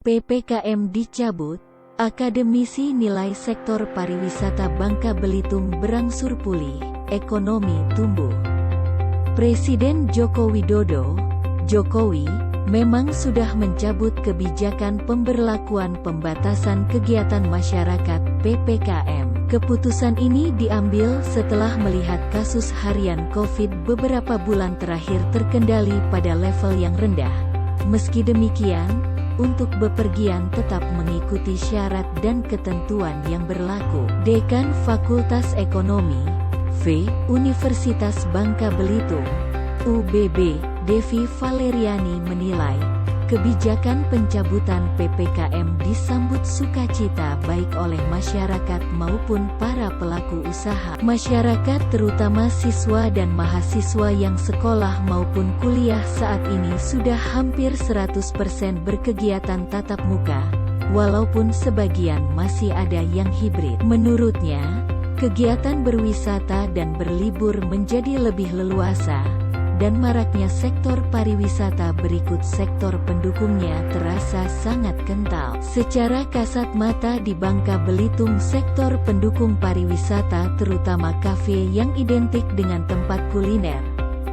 PPKM dicabut, akademisi nilai sektor pariwisata Bangka Belitung berangsur pulih, ekonomi tumbuh. Presiden Joko Widodo, Jokowi, memang sudah mencabut kebijakan pemberlakuan pembatasan kegiatan masyarakat (PPKM). Keputusan ini diambil setelah melihat kasus harian COVID beberapa bulan terakhir terkendali pada level yang rendah. Meski demikian, untuk bepergian tetap mengikuti syarat dan ketentuan yang berlaku. Dekan Fakultas Ekonomi, V, Universitas Bangka Belitung, UBB, Devi Valeriani menilai, kebijakan pencabutan PPKM disambut sukacita baik oleh masyarakat maupun para pelaku usaha. Masyarakat terutama siswa dan mahasiswa yang sekolah maupun kuliah saat ini sudah hampir 100% berkegiatan tatap muka, walaupun sebagian masih ada yang hibrid. Menurutnya, kegiatan berwisata dan berlibur menjadi lebih leluasa, dan maraknya sektor pariwisata berikut sektor pendukungnya terasa sangat kental. Secara kasat mata di Bangka Belitung sektor pendukung pariwisata terutama kafe yang identik dengan tempat kuliner,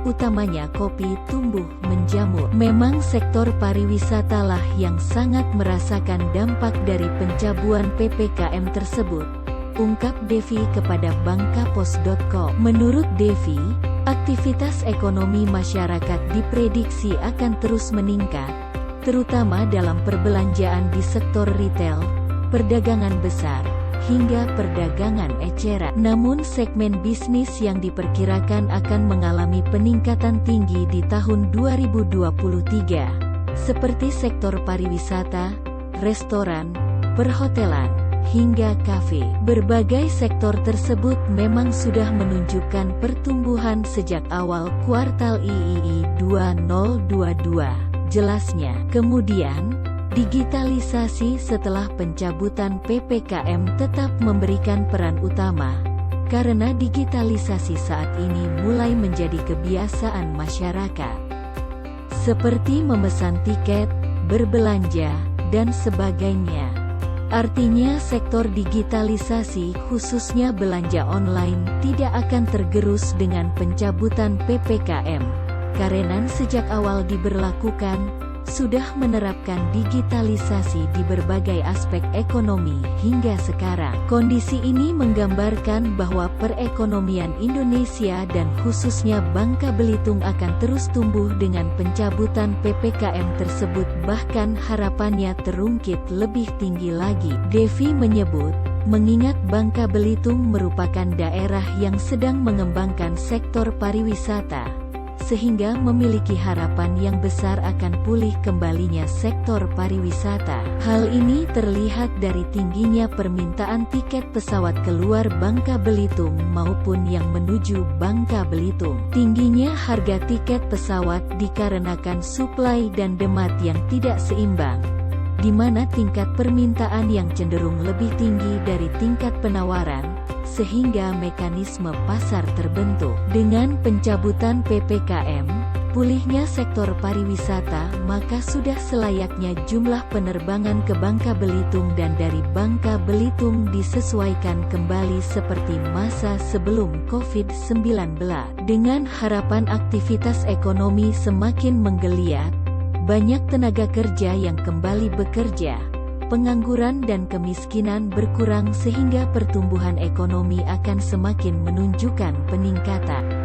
utamanya kopi, tumbuh menjamur. Memang sektor pariwisata lah yang sangat merasakan dampak dari pencabutan PPKM tersebut, ungkap Devi kepada bangkapos.com. Menurut Devi, aktivitas ekonomi masyarakat diprediksi akan terus meningkat, terutama dalam perbelanjaan di sektor retail, perdagangan besar, hingga perdagangan eceran. Namun segmen bisnis yang diperkirakan akan mengalami peningkatan tinggi di tahun 2023, seperti sektor pariwisata, restoran, perhotelan, hingga kafe. Berbagai sektor tersebut memang sudah menunjukkan pertumbuhan sejak awal kuartal III 2022, jelasnya. Kemudian, digitalisasi setelah pencabutan PPKM tetap memberikan peran utama, karena digitalisasi saat ini mulai menjadi kebiasaan masyarakat, seperti memesan tiket, berbelanja, dan sebagainya. Artinya sektor digitalisasi khususnya belanja online tidak akan tergerus dengan pencabutan PPKM, karena sejak awal diberlakukan, sudah menerapkan digitalisasi di berbagai aspek ekonomi hingga sekarang. Kondisi ini menggambarkan bahwa perekonomian Indonesia dan khususnya Bangka Belitung akan terus tumbuh dengan pencabutan PPKM tersebut, bahkan harapannya terungkit lebih tinggi lagi. Devi menyebut, mengingat Bangka Belitung merupakan daerah yang sedang mengembangkan sektor pariwisata, sehingga memiliki harapan yang besar akan pulih kembalinya sektor pariwisata. Hal ini terlihat dari tingginya permintaan tiket pesawat keluar Bangka Belitung maupun yang menuju Bangka Belitung. Tingginya harga tiket pesawat dikarenakan suplai dan demand yang tidak seimbang, di mana tingkat permintaan yang cenderung lebih tinggi dari tingkat penawaran, sehingga mekanisme pasar terbentuk. Dengan pencabutan PPKM, pulihnya sektor pariwisata, maka sudah selayaknya jumlah penerbangan ke Bangka Belitung dan dari Bangka Belitung disesuaikan kembali seperti masa sebelum COVID-19. Dengan harapan aktivitas ekonomi semakin menggeliat, banyak tenaga kerja yang kembali bekerja, pengangguran dan kemiskinan berkurang sehingga pertumbuhan ekonomi akan semakin menunjukkan peningkatan.